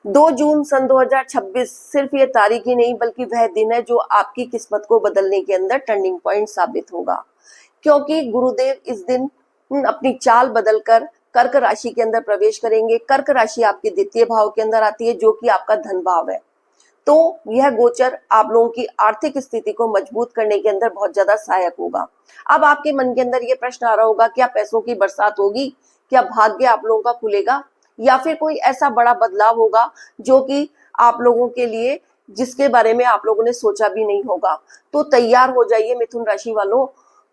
2 जून सन 2026 सिर्फ ये तारीख ही नहीं बल्कि वह दिन है जो आपकी किस्मत को बदलने के अंदर टर्निंग पॉइंट साबित होगा, क्योंकि गुरुदेव इस दिन अपनी चाल बदलकर कर्क राशि के अंदर प्रवेश करेंगे। कर्क राशि आपके द्वितीय भाव के अंदर आती है जो कि आपका धन भाव है। तो यह गोचर आप लोगों की आर्थिक स्थिति को मजबूत करने के अंदर बहुत ज्यादा सहायक होगा। अब आपके मन के अंदर ये प्रश्न आ रहा होगा, क्या पैसों की बरसात होगी, क्या भाग्य आप लोगों का खुलेगा, या फिर कोई ऐसा बड़ा बदलाव होगा जो कि आप लोगों के लिए जिसके बारे में आप लोगों ने सोचा भी नहीं होगा। तो तैयार हो जाइए मिथुन राशि वालों,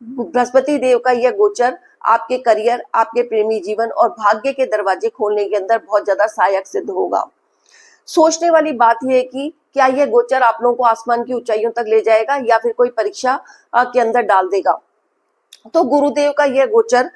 बृहस्पति देव का यह गोचर आपके करियर, आपके प्रेमी जीवन और भाग्य के दरवाजे खोलने के अंदर बहुत ज्यादा सहायक सिद्ध होगा। सोचने वाली बात यह है कि क्या यह गोचर आप लोगों को आसमान की ऊंचाइयों तक ले जाएगा या फिर कोई परीक्षा के अंदर डाल देगा। तो गुरुदेव का यह गोचर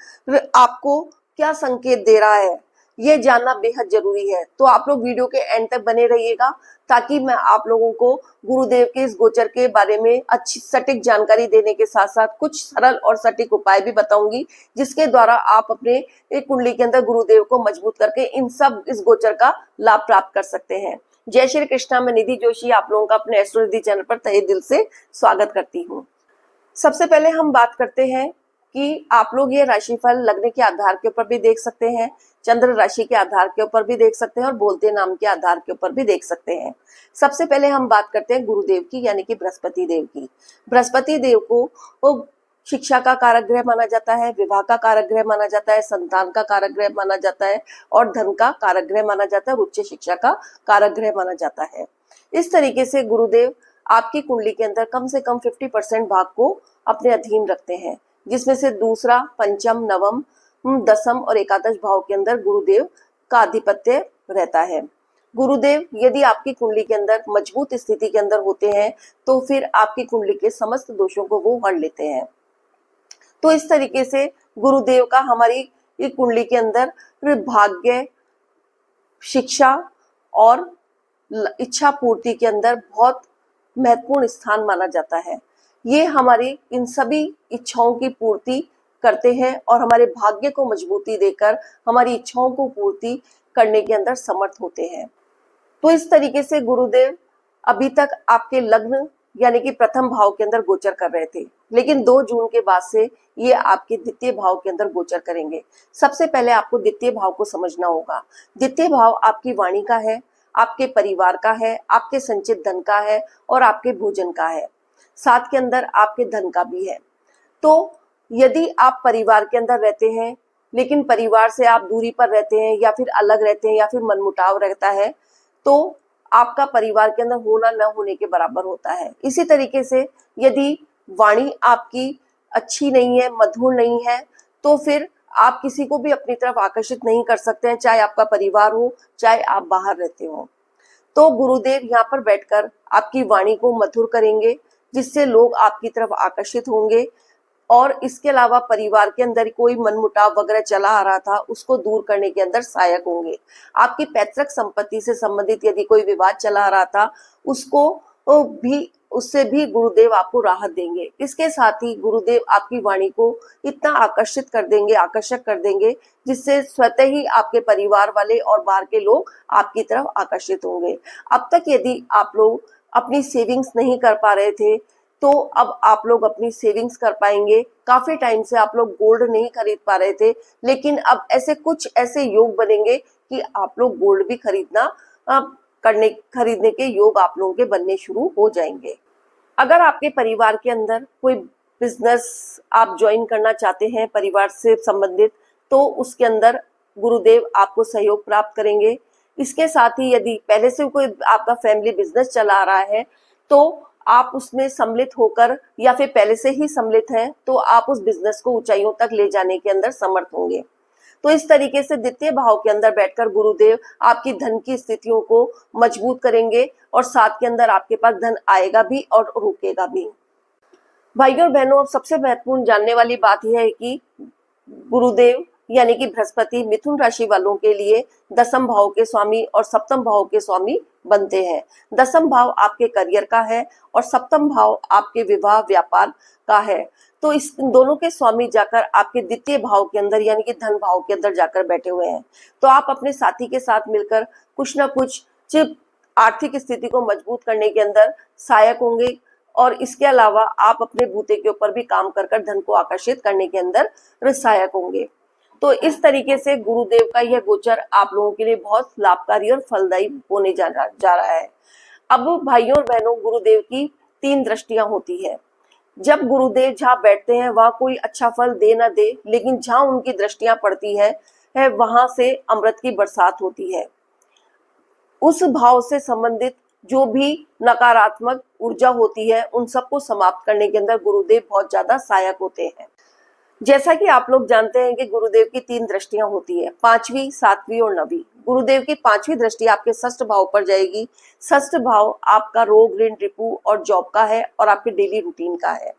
आपको क्या संकेत दे रहा है, ये जानना बेहद जरूरी है। तो आप लोग वीडियो के एंड तक बने रहिएगा ताकि मैं आप लोगों को गुरुदेव के इस गोचर के बारे में अच्छी सटीक जानकारी देने के साथ साथ कुछ सरल और सटीक उपाय भी बताऊंगी, जिसके द्वारा आप अपने एक कुंडली के अंदर गुरुदेव को मजबूत करके इस गोचर का लाभ प्राप्त कर सकते हैं। जय श्री कृष्णा। मैं निधि जोशी आप लोगों का अपने एस्ट्रोनिधि चैनल पर तहे दिल से स्वागत करती हूँ। सबसे पहले हम बात करते हैं कि आप लोग ये राशिफल लगने के आधार के ऊपर भी देख सकते हैं, चंद्र राशि के आधार के ऊपर भी देख सकते हैं और बोलते नाम के आधार के ऊपर भी देख सकते हैं। सबसे पहले हम बात करते हैं गुरुदेव की, यानी कि बृहस्पति देव की। बृहस्पति देव को वो शिक्षा का कारक ग्रह माना जाता है, विवाह का कारक ग्रह माना जाता है, संतान का कारक ग्रह माना जाता है और धन का कारक ग्रह माना जाता है और उच्च शिक्षा का कारक ग्रह माना जाता है। इस तरीके से गुरुदेव आपकी कुंडली के अंदर कम से कम 50% भाग को अपने अधीन रखते हैं, जिसमें से दूसरा, पंचम, नवम, दसम और एकादश भाव के अंदर गुरुदेव का आधिपत्य रहता है। गुरुदेव यदि आपकी कुंडली के अंदर मजबूत स्थिति के अंदर होते हैं तो फिर आपकी कुंडली के समस्त दोषों को वो हर लेते हैं। तो इस तरीके से गुरुदेव का हमारी कुंडली के अंदर भाग्य, शिक्षा और इच्छा पूर्ति के अंदर बहुत महत्वपूर्ण स्थान माना जाता है। ये हमारी इन सभी इच्छाओं की पूर्ति करते हैं और हमारे भाग्य को मजबूती देकर हमारी इच्छाओं को पूर्ति करने के अंदर समर्थ होते हैं। तो इस तरीके से गुरुदेव अभी तक आपके लग्न यानी कि प्रथम भाव के अंदर गोचर कर रहे थे, लेकिन 2 जून के बाद से ये आपके द्वितीय भाव के अंदर गोचर करेंगे। सबसे पहले आपको द्वितीय भाव को समझना होगा। द्वितीय भाव आपकी वाणी का है, आपके परिवार का है, आपके संचित धन का है और आपके भोजन का है, साथ के अंदर आपके धन का भी है। तो यदि आप परिवार के अंदर रहते हैं लेकिन परिवार से आप दूरी पर रहते हैं या फिर अलग रहते हैं या फिर मनमुटाव रहता है, तो आपका परिवार के अंदर होना न होने के बराबर होता है। इसी तरीके से यदि वाणी आपकी अच्छी नहीं है, मधुर नहीं है, तो फिर आप किसी को भी अपनी तरफ आकर्षित नहीं कर सकते हैं, चाहे आपका परिवार हो, चाहे आप बाहर रहते हो। तो गुरुदेव यहाँ पर बैठकर आपकी वाणी को मधुर करेंगे, जिससे लोग आपकी तरफ आकर्षित होंगे और इसके अलावा परिवार के अंदर कोई मनमुटाव वगैरह चला आ रहा था उसको दूर करने के अंदर सहायक होंगे। आपकी पैतृक संपत्ति से संबंधित यदि कोई विवाद चला आ रहा था उससे भी गुरुदेव आपको राहत देंगे। इसके साथ ही गुरुदेव आपकी वाणी को इतना आकर्षित कर देंगे, आकर्षक कर देंगे, जिससे स्वतः ही आपके परिवार वाले और बाहर के लोग आपकी तरफ आकर्षित होंगे। अब तक यदि आप लोग अपनी सेविंग्स नहीं कर पा रहे थे तो अब आप लोग अपनी सेविंग्स कर पाएंगे। काफी टाइम से आप लोग गोल्ड नहीं खरीद पा रहे थे, लेकिन अब कुछ ऐसे योग बनेंगे कि आप लोग गोल्ड भी खरीदने के योग आप लोगों के बनने शुरू हो जाएंगे। अगर आपके परिवार के अंदर कोई बिजनेस आप ज्वाइन करना चाहते हैं परिवार से संबंधित, तो उसके अंदर गुरुदेव आपको सहयोग प्राप्त करेंगे। इसके साथ ही यदि पहले से कोई आपका फैमिली बिजनेस चला आ रहा है तो आप उसमें सम्मिलित होकर या फिर पहले से ही सम्मिलित हैं तो आप उस बिजनेस को ऊंचाइयों तक ले जाने के अंदर समर्थ होंगे। तो इस तरीके से द्वितीय भाव के अंदर बैठकर गुरुदेव आपकी धन की स्थितियों को मजबूत करेंगे और साथ के अंदर आपके पास धन आएगा भी और रुकेगा भी। भाइयों और बहनों, अब सबसे महत्वपूर्ण जानने वाली बात यह है कि गुरुदेव यानी कि बृहस्पति मिथुन राशि वालों के लिए दसम भाव के स्वामी और सप्तम भाव के स्वामी बनते हैं। दसम भाव आपके करियर का है और सप्तम भाव आपके विवाह व्यापार का है। तो इस दोनों के स्वामी जाकर आपके द्वितीय भाव के अंदर यानी कि धन भाव के अंदर जाकर बैठे हुए हैं। तो आप अपने साथी के साथ मिलकर कुछ ना कुछ आर्थिक स्थिति को मजबूत करने के अंदर सहायक होंगे। और इसके अलावा आप अपने बूते के ऊपर भी काम कर कर धन को आकर्षित करने के अंदर सहायक होंगे। तो इस तरीके से गुरुदेव का यह गोचर आप लोगों के लिए बहुत लाभकारी और फलदायी होने जा रहा है। अब भाइयों और बहनों, गुरुदेव की 3 दृष्टियां होती है। जब गुरुदेव जहाँ बैठते हैं वहां कोई अच्छा फल दे ना दे, लेकिन जहां उनकी दृष्टियां पड़ती है वहां से अमृत की बरसात होती है। उस भाव से संबंधित जो भी नकारात्मक ऊर्जा होती है उन सबको समाप्त करने के अंदर गुरुदेव बहुत ज्यादा सहायक होते हैं। जैसा कि आप लोग जानते हैं कि गुरुदेव की 3 दृष्टियां होती है, 5वीं, 7वीं और 9वीं। गुरुदेव की 5वीं दृष्टि आपके षष्ठ भाव पर जाएगी। षष्ठ भाव आपका रोग, ऋण, रिपू और जॉब का है और आपके डेली रूटीन का है।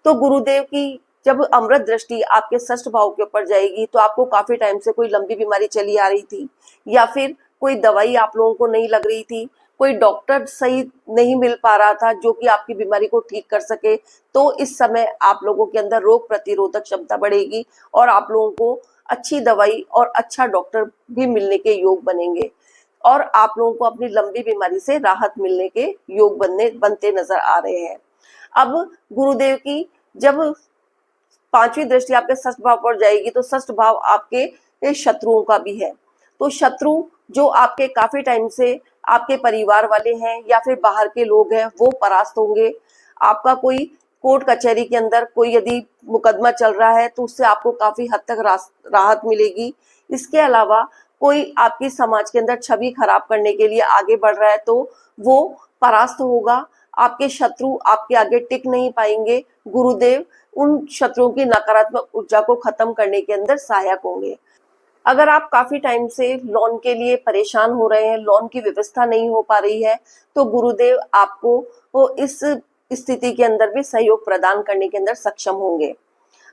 तो गुरुदेव की जब अमृत दृष्टि आपके षष्ठ भाव के ऊपर जाएगी तो आपको काफी टाइम से कोई लंबी बीमारी चली आ रही थी, या फिर कोई दवाई आप लोगों को नहीं लग रही थी, कोई डॉक्टर सही नहीं मिल पा रहा था जो कि आपकी बीमारी को ठीक कर सके, तो इस समय आप लोगों के अंदर रोग प्रतिरोधक क्षमता बढ़ेगी और आप लोगों को अच्छी दवाई और अच्छा डॉक्टर भी मिलने के योग बनेंगे और आप लोगों को अपनी लंबी बीमारी से राहत मिलने के योग बनते नजर आ रहे हैं। अब गुरुदेव की जब 5वीं दृष्टि आपके षष्ठ भाव पर जाएगी तो षष्ठ भाव आपके शत्रुओं का भी है। तो शत्रु जो आपके काफी टाइम से आपके परिवार वाले हैं या फिर बाहर के लोग हैं वो परास्त होंगे। आपका कोई कोर्ट कचहरी के अंदर कोई यदि मुकदमा चल रहा है तो उससे आपको काफी हद तक राहत मिलेगी। इसके अलावा कोई आपकी समाज के अंदर छवि खराब करने के लिए आगे बढ़ रहा है तो वो परास्त होगा। आपके शत्रु आपके आगे टिक नहीं पाएंगे। गुरुदेव उन शत्रुओं की नकारात्मक ऊर्जा को खत्म करने के अंदर सहायक होंगे। अगर आप काफी टाइम से लोन के लिए परेशान हो रहे हैं, लोन की व्यवस्था नहीं हो पा रही है, तो गुरुदेव आपको वो इस स्थिति के अंदर भी सहयोग प्रदान करने के अंदर सक्षम होंगे।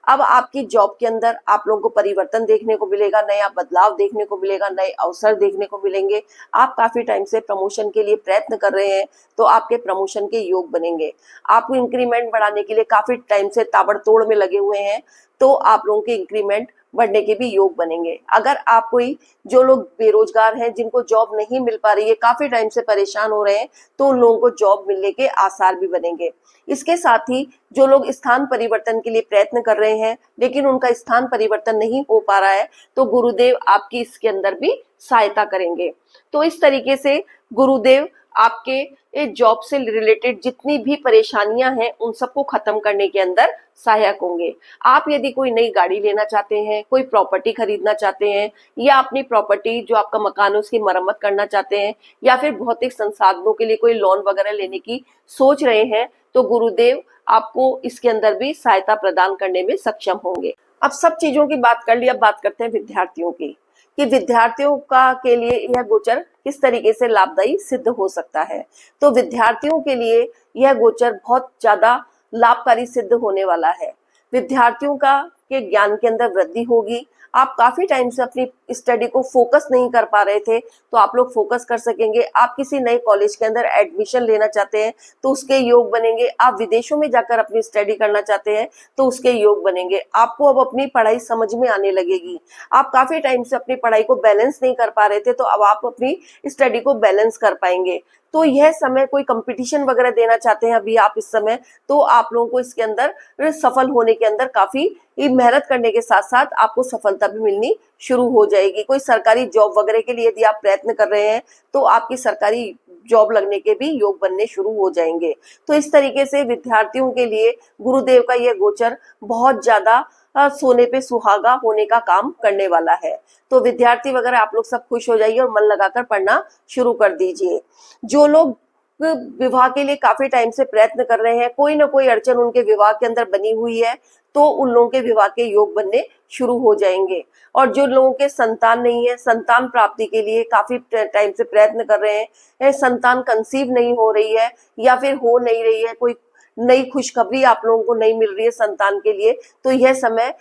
अब आपकी जॉब के अंदर आप लोगों को परिवर्तन देखने को मिलेगा, नया बदलाव देखने को मिलेगा, नए अवसर देखने को मिलेंगे। आप काफी टाइम से प्रमोशन के लिए प्रयत्न कर रहे हैं तो आपके प्रमोशन के योग बनेंगे। आप इंक्रीमेंट बढ़ाने के लिए काफी टाइम से ताबड़तोड़ में लगे हुए हैं तो आप लोगों के इंक्रीमेंट बढ़ने के भी योग बनेंगे। अगर आप कोई जो लोग बेरोजगार हैं, जिनको जॉब नहीं मिल पा रही है, काफी टाइम से परेशान हो रहे हैं, तो उन लोगों को जॉब मिलने के आसार भी बनेंगे। इसके साथ ही जो लोग स्थान परिवर्तन के लिए प्रयत्न कर रहे हैं लेकिन उनका स्थान परिवर्तन नहीं हो पा रहा है तो गुरुदेव आपकी इसके अंदर भी सहायता करेंगे। तो इस तरीके से गुरुदेव आपके जॉब से रिलेटेड जितनी भी परेशानियां हैं उन सबको खत्म करने के अंदर सहायक होंगे। आप यदि कोई नई गाड़ी लेना चाहते हैं, कोई प्रॉपर्टी खरीदना चाहते हैं या अपनी प्रॉपर्टी जो आपका मकान है उसकी मरम्मत करना चाहते हैं या फिर भौतिक संसाधनों के लिए कोई लोन वगैरह लेने की सोच रहे हैं तो गुरुदेव आपको इसके अंदर भी सहायता प्रदान करने में सक्षम होंगे। अब सब चीजों की बात कर ली, अब बात करते हैं विद्यार्थियों की कि विद्यार्थियों का के लिए यह गोचर किस तरीके से लाभदायी सिद्ध हो सकता है। तो विद्यार्थियों के लिए यह गोचर बहुत ज्यादा लाभकारी सिद्ध होने वाला है। विद्यार्थियों का के ज्ञान के अंदर वृद्धि होगी। आप काफी टाइम से अपनी स्टडी को फोकस नहीं कर पा रहे थे तो आप लोग फोकस कर सकेंगे। आप किसी नए कॉलेज के अंदर एडमिशन लेना चाहते हैं तो उसके योग बनेंगे। आप विदेशों में जाकर अपनी स्टडी करना चाहते हैं तो उसके योग बनेंगे। आपको अब अपनी पढ़ाई समझ में आने लगेगी। आप काफी टाइम से अपनी पढ़ाई को बैलेंस नहीं कर पा रहे थे तो अब आप अपनी स्टडी को बैलेंस कर पाएंगे। तो यह समय कोई कंपटीशन वगैरह देना चाहते हैं अभी आप इस समय, तो आप लोगों को इसके अंदर सफल होने के अंदर काफी मेहनत करने के साथ साथ आपको सफलता भी मिलनी शुरू हो जाएगी। कोई सरकारी जॉब वगैरह के लिए यदि आप प्रयत्न कर रहे हैं तो आपकी सरकारी जॉब लगने के भी योग बनने शुरू हो जाएंगे। तो इस तरीके से विद्यार्थियों के लिए गुरुदेव का यह गोचर बहुत ज्यादा सोने पे सुहागा होने का काम करने वाला है। तो विद्यार्थी वगैरह आप लोग सब खुश हो जाइए और मन लगाकर पढ़ना शुरू कर दीजिए। जो लोग विवाह के लिए काफी टाइम से प्रयत्न कर रहे हैं, कोई ना कोई अड़चन उनके विवाह के अंदर बनी हुई है तो उन लोगों के विवाह के योग बनने शुरू हो जाएंगे। और जो लोगों के संतान नहीं है, संतान प्राप्ति के लिए काफी टाइम से प्रयत्न कर रहे हैं, संतान कंसीव नहीं हो रही है या फिर हो नहीं रही है, कोई नई खुशखबरी आप लोगों को नहीं मिल रही है संतान के लिए, तो यह समय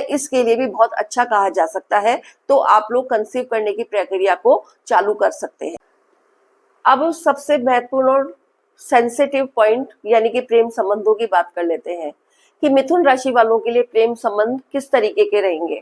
इसके लिए भी बहुत अच्छा कहा जा सकता है। तो आप लोग कंसीव करने की प्रक्रिया को चालू कर सकते हैं। अब सबसे महत्वपूर्ण और सेंसिटिव पॉइंट यानी कि प्रेम संबंधों की बात कर लेते हैं कि मिथुन राशि वालों के लिए प्रेम संबंध किस तरीके के रहेंगे।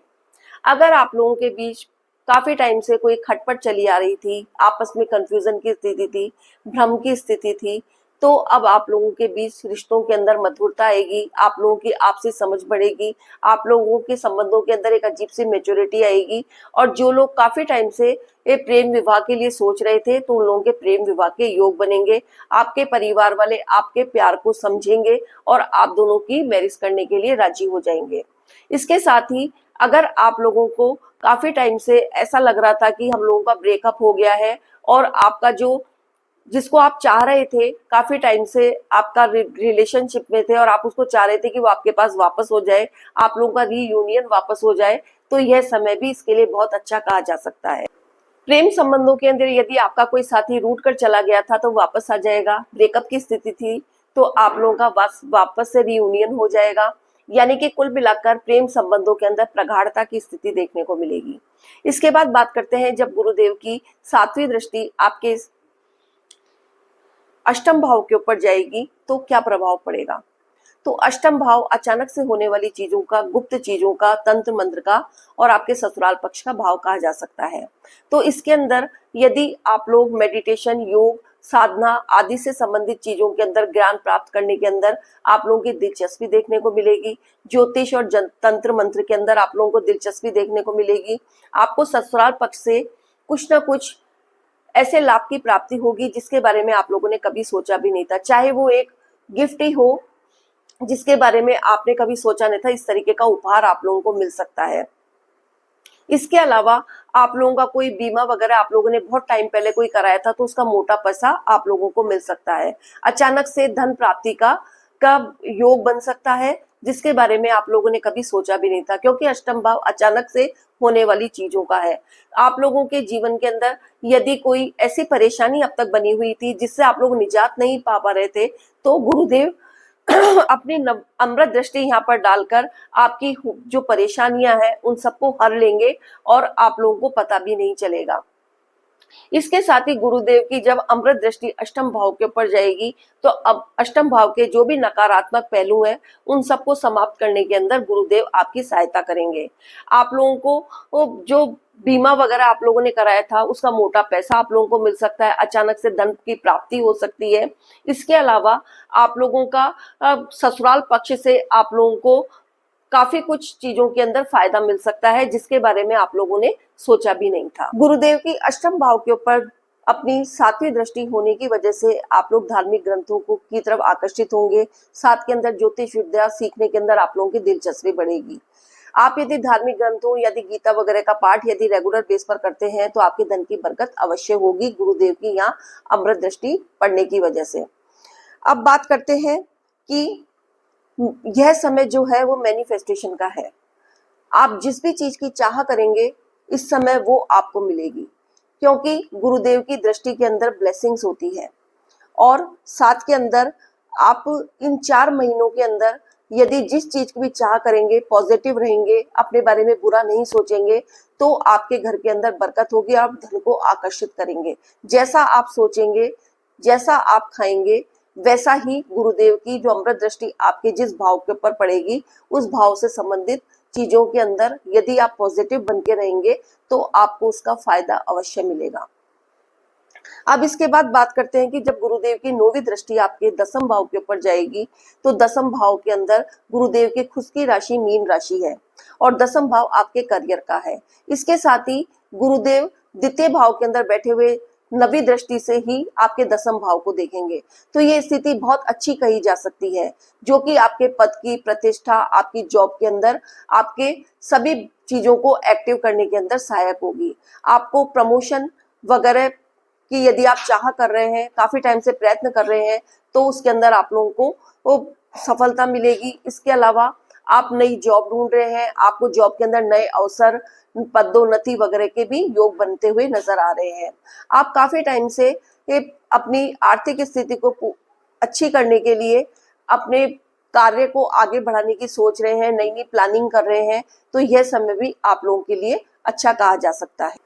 अगर आप लोगों के बीच काफी टाइम से कोई खटपट चली आ रही थी, आपस में कंफ्यूजन की स्थिति थी, भ्रम की स्थिति थी, तो अब आप लोगों के बीच रिश्तों के अंदर मधुरता आएगी, आप लोगों की आपसी समझ बढ़ेगी, आप लोगों के संबंधों के अंदर एक अजीब सी मैच्योरिटी आएगी। और जो लोग काफी टाइम से ये प्रेम विवाह के लिए सोच रहे थे, तो उन लोगों के प्रेम विवाह के योग बनेंगे। आपके परिवार वाले आपके प्यार को समझेंगे और आप दोनों की मैरिज करने के लिए राजी हो जाएंगे। इसके साथ ही अगर आप लोगों को काफी टाइम से ऐसा लग रहा था कि हम लोगों का ब्रेकअप हो गया है और आपका जो जिसको आप चाह रहे थे, काफी टाइम से आपका रिलेशनशिप में थे और आप उसको चाह रहे थे कि वो आपके पास वापस हो जाए, आप लोगों का रीयूनियन वापस हो जाए, तो यह समय भी इसके लिए बहुत अच्छा कहा जा सकता है। प्रेम संबंधों के अंदर यदि आपका कोई साथी रूठ कर चला गया था तो वापस आ जाएगा, ब्रेकअप की स्थिति थी तो आप लोगों का वापस से रीयूनियन हो जाएगा। यानी कि कुल मिलाकर प्रेम संबंधों के अंदर प्रगाढ़ता की स्थिति देखने को मिलेगी। इसके बाद बात करते हैं, जब गुरुदेव की 7वीं दृष्टि आपके अष्टम भाव के ऊपर जाएगी तो क्या प्रभाव पड़ेगा। तो अष्टम भाव अचानक से होने वाली चीजों का, गुप्त चीजों का, तंत्र मंत्र का और आपके ससुराल पक्ष का भाव कहा जा सकता है। तो इसके अंदर यदि आप लोग मेडिटेशन, योग, साधना आदि से संबंधित चीजों के अंदर ज्ञान प्राप्त करने के अंदर आप लोगों की दिलचस्पी देखने को मिलेगी। ज्योतिष और तंत्र मंत्र के अंदर आप लोगों को दिलचस्पी देखने को मिलेगी। आपको ससुराल पक्ष से कुछ ना कुछ ऐसे लाभ की प्राप्ति होगी जिसके बारे में आप लोगों ने कभी सोचा भी नहीं था, चाहे वो एक गिफ्ट ही हो जिसके बारे में आपने कभी सोचा नहीं था। इस तरीके का उपहार आप लोगों को मिल सकता है। इसके अलावा आप लोगों का कोई बीमा वगैरह आप लोगों ने बहुत टाइम पहले कोई कराया था तो उसका मोटा पैसा आप लोगों को मिल सकता है। अचानक से धन प्राप्ति का योग बन सकता है जिसके बारे में आप लोगों ने कभी सोचा भी नहीं था, क्योंकि अष्टम भाव अचानक से होने वाली चीजों का है। आप लोगों के जीवन के अंदर यदि कोई ऐसी परेशानी अब तक बनी हुई थी जिससे आप लोग निजात नहीं पा रहे थे, तो गुरुदेव अपनी अमृत दृष्टि यहाँ पर डालकर आपकी जो परेशानियां हैं उन सबको हर लेंगे और आप लोगों को पता भी नहीं चलेगा। इसके साथ ही गुरुदेव की जब अमृत दृष्टि अष्टम भाव के ऊपर जाएगी तो अब अष्टम भाव के जो भी नकारात्मक पहलू हैं उन सबको समाप्त करने के अंदर गुरुदेव आपकी सहायता करेंगे। आप लोगों को जो बीमा वगैरह आप लोगों ने कराया था उसका मोटा पैसा आप लोगों को मिल सकता है, अचानक से धन की प्राप्ति हो सकती है। इसके अलावा आप लोगों का ससुराल पक्ष से आप लोगों को काफी कुछ चीजों के अंदर फायदा मिल सकता है जिसके बारे में आप लोगों ने सोचा भी नहीं था। गुरुदेव की अष्टम भाव के ऊपर अपनी 7वीं दृष्टि होने की वजह से आप लोग धार्मिक ग्रंथों को की तरफ आकर्षित होंगे। साथ के अंदर ज्योतिष विद्या सीखने के अंदर आप लोगों की दिलचस्पी बढ़ेगी। आप यदि धार्मिक ग्रंथों यदि गीता वगैरह का पाठ यदि रेगुलर बेस पर करते हैं तो आपके धन की बरकत अवश्य होगी गुरुदेव की यहाँ अमृत दृष्टि पड़ने की वजह से। अब बात करते हैं कि यह समय जो है वो मैनिफेस्टेशन का है। आप जिस भी चीज की चाह करेंगे इस समय वो आपको मिलेगी, क्योंकि गुरुदेव की दृष्टि के अंदर ब्लेसिंग्स होती है। और साथ के अंदर आप इन 4 महीनों के अंदर यदि जिस चीज की भी चाह करेंगे, पॉजिटिव रहेंगे, अपने बारे में बुरा नहीं सोचेंगे, तो आपके घर के अंदर बरकत होगी, आप धन को आकर्षित करेंगे। जैसा आप सोचेंगे, जैसा आप खाएंगे, वैसा ही गुरुदेव की जो अमृत दृष्टि आपके जिस भाव के ऊपर पड़ेगी उस भाव से संबंधित चीजों के अंदर यदि आप पॉजिटिव बन के रहेंगे तो आपको उसका फायदा अवश्य मिलेगा। अब इसके बाद बात करते हैं कि जब गुरुदेव की 9वीं दृष्टि आपके 10वें भाव के ऊपर जाएगी तो 10वें भाव के अंदर गुरुदेव की खुद की राशि मीन राशि है और 10वां भाव आपके करियर का है। इसके साथ ही गुरुदेव द्वितीय भाव के अंदर बैठे हुए 9वीं दृष्टि से ही आपके 10वें भाव को देखेंगे। तो ये स्थिति बहुत अच्छी कही जा सकती है, जो कि आपके पद की प्रतिष्ठा, आपकी जॉब के अंदर, आपके सभी चीजों को एक्टिव करने के अंदर सहायक होगी। आपको प्रमोशन वगैरह की यदि आप चाह कर रहे हैं, काफी टाइम से प्रयत्न कर रहे हैं, तो उसके अंदर आप लोगों को वो सफलता मिलेगी। इसके अलावा आप नई जॉब ढूंढ रहे हैं, आपको जॉब के अंदर नए अवसर, पदोन्नति वगैरह के भी योग बनते हुए नजर आ रहे हैं। आप काफी टाइम से अपनी आर्थिक स्थिति को अच्छी करने के लिए अपने कार्य को आगे बढ़ाने की सोच रहे हैं, नई नई प्लानिंग कर रहे हैं, तो यह समय भी आप लोगों के लिए अच्छा कहा जा सकता है।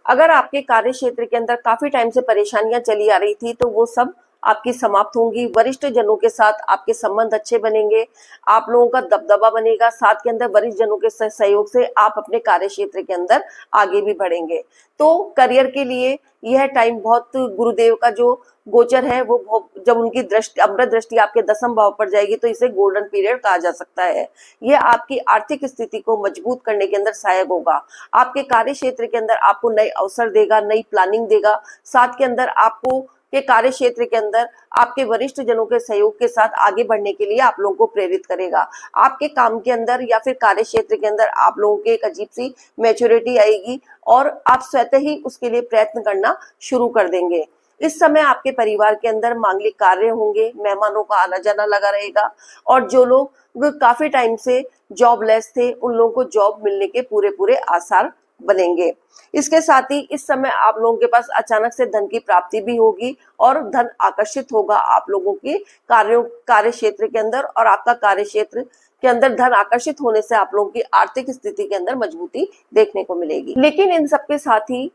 अगर आपके कार्य क्षेत्र के अंदर काफी टाइम से परेशानियां चली आ रही थी तो वो सब आपकी समाप्त होंगी। वरिष्ठ जनों के साथ आपके संबंध अच्छे बनेंगे, आप लोगों का दबदबा बनेगा। साथ के अंदर वरिष्ठ जनों के सहयोग से आप अपने कार्य क्षेत्र के अंदर आगे भी बढ़ेंगे। तो करियर के लिए यह टाइम बहुत, गुरुदेव का जो गोचर है वो जब उनकी दृष्टि, अमृत दृष्टि आपके 10th भाव पर जाएगी तो इसे गोल्डन पीरियड कहा जा सकता है। यह आपकी आर्थिक स्थिति को मजबूत करने के अंदर सहायक होगा। आपके कार्य क्षेत्र के अंदर आपको नए अवसर देगा, नई प्लानिंग देगा। साथ के अंदर आपको के कार्य क्षेत्र के अंदर आपके वरिष्ठ जनों के सहयोग के साथ आगे बढ़ने के लिए आप लोगों को प्रेरित करेगा। आपके काम के अंदर या फिर कार्य क्षेत्र के अंदर आप लोगों की एक अजीब सी मैच्योरिटी आएगी और आप स्वतः ही उसके लिए प्रयत्न करना शुरू कर देंगे। इस समय आपके परिवार के अंदर मांगलिक कार्य होंगे, मेहमानों का आना जाना लगा रहेगा और जो लोग काफी टाइम से जॉबलेस थे उन लोगों को जॉब मिलने के पूरे पूरे आसार बनेंगे। इसके साथ ही इस समय आप लोगों के पास अचानक से धन की प्राप्ति भी होगी और धन आकर्षित होगा आप लोगों के कार्य क्षेत्र के अंदर, और आपका कार्य क्षेत्र के अंदर धन आकर्षित होने से आप लोगों की आर्थिक स्थिति के अंदर मजबूती देखने को मिलेगी। लेकिन इन सबके साथ ही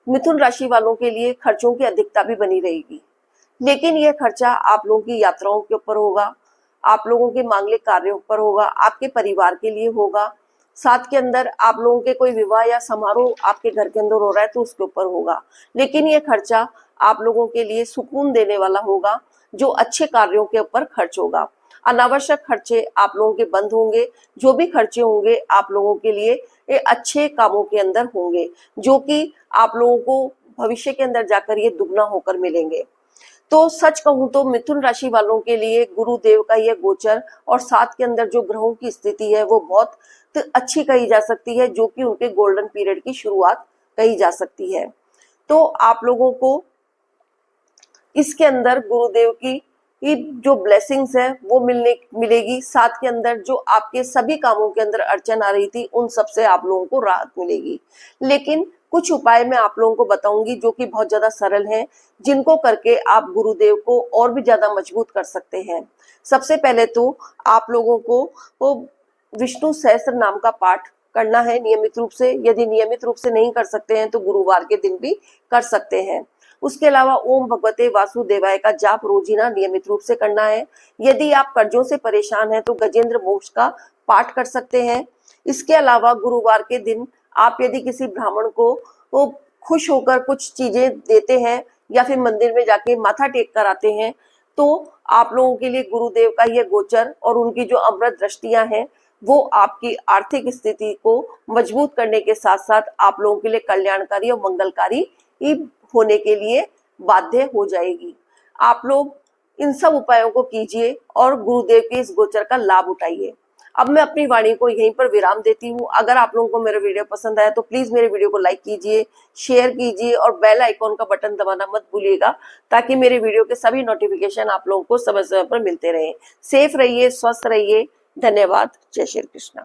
मिथुन राशि वालों के लिए खर्चों की अधिकता भी बनी रहेगी, लेकिन यह खर्चा आप लोगों की यात्राओं के ऊपर होगा, आप लोगों के मांगलिक कार्यों पर होगा, आपके परिवार के लिए होगा। साथ के अंदर आप लोगों के कोई विवाह या समारोह आपके घर के अंदर हो रहा है तो उसके ऊपर होगा, लेकिन यह खर्चा आप लोगों के लिए सुकून देने वाला होगा, जो अच्छे कार्यों के ऊपर खर्च होगा। अनावश्यक खर्चे आप लोगों के बंद होंगे, जो भी खर्चे होंगे आप लोगों के लिए ये अच्छे कामों के अंदर होंगे, जो कि आप लोगों को भविष्य के अंदर जाकर ये दुगना होकर मिलेंगे। तो सच कहूं तो मिथुन राशि वालों के लिए गुरुदेव का यह गोचर और साथ के अंदर जो ग्रहों की स्थिति है वो बहुत अच्छी कही जा सकती है, जो कि उनके गोल्डन पीरियड की शुरुआत कही जा सकती है। तो आप लोगों को इसके अंदर गुरुदेव की जो ब्लेसिंग्स है वो मिलेगी। साथ के अंदर जो आपके सभी कामों के अंदर अड़चन आ रही थी उन सब से आप लोगों को राहत मिलेगी। लेकिन कुछ उपाय मैं आप लोगों को बताऊंगी जो कि बहुत ज्यादा सरल हैं, जिनको करके आप गुरुदेव को और भी ज्यादा मजबूत कर सकते हैं। सबसे पहले तो आप लोगों को विष्णु सहस्त्र नाम का पाठ करना है नियमित रूप से। यदि नियमित रूप से नहीं कर सकते हैं तो गुरुवार के दिन भी कर सकते हैं। उसके अलावा ओम भगवते वासुदेवाय का जाप रोजीना नियमित रूप से करना है। यदि आप कर्जों से परेशान हैं तो गजेंद्र मोक्ष का पाठ कर सकते हैं। इसके अलावा गुरुवार के दिन आप यदि किसी ब्राह्मण को खुश होकर कुछ चीजें देते हैं या फिर मंदिर में जाके माथा टेक कर आते हैं तो आप लोगों के लिए गुरुदेव का यह गोचर और उनकी जो अमृत दृष्टियां हैं वो आपकी आर्थिक स्थिति को मजबूत करने के साथ साथ आप लोगों के लिए कल्याणकारी और मंगलकारी होने के लिए बाध्य हो जाएगी। आप लोग इन सब उपायों को कीजिए और गुरुदेव के इस गोचर का लाभ उठाइए। अब मैं अपनी वाणी को यहीं पर विराम देती हूँ। अगर आप लोगों को मेरा वीडियो पसंद आया तो प्लीज मेरे वीडियो को लाइक कीजिए, शेयर कीजिए और बेल आइकॉन का बटन दबाना मत भूलिएगा, ताकि मेरे वीडियो के सभी नोटिफिकेशन आप लोगों को समय समय पर मिलते रहें। सेफ रहिए, स्वस्थ रहिए। धन्यवाद। जय श्री कृष्ण।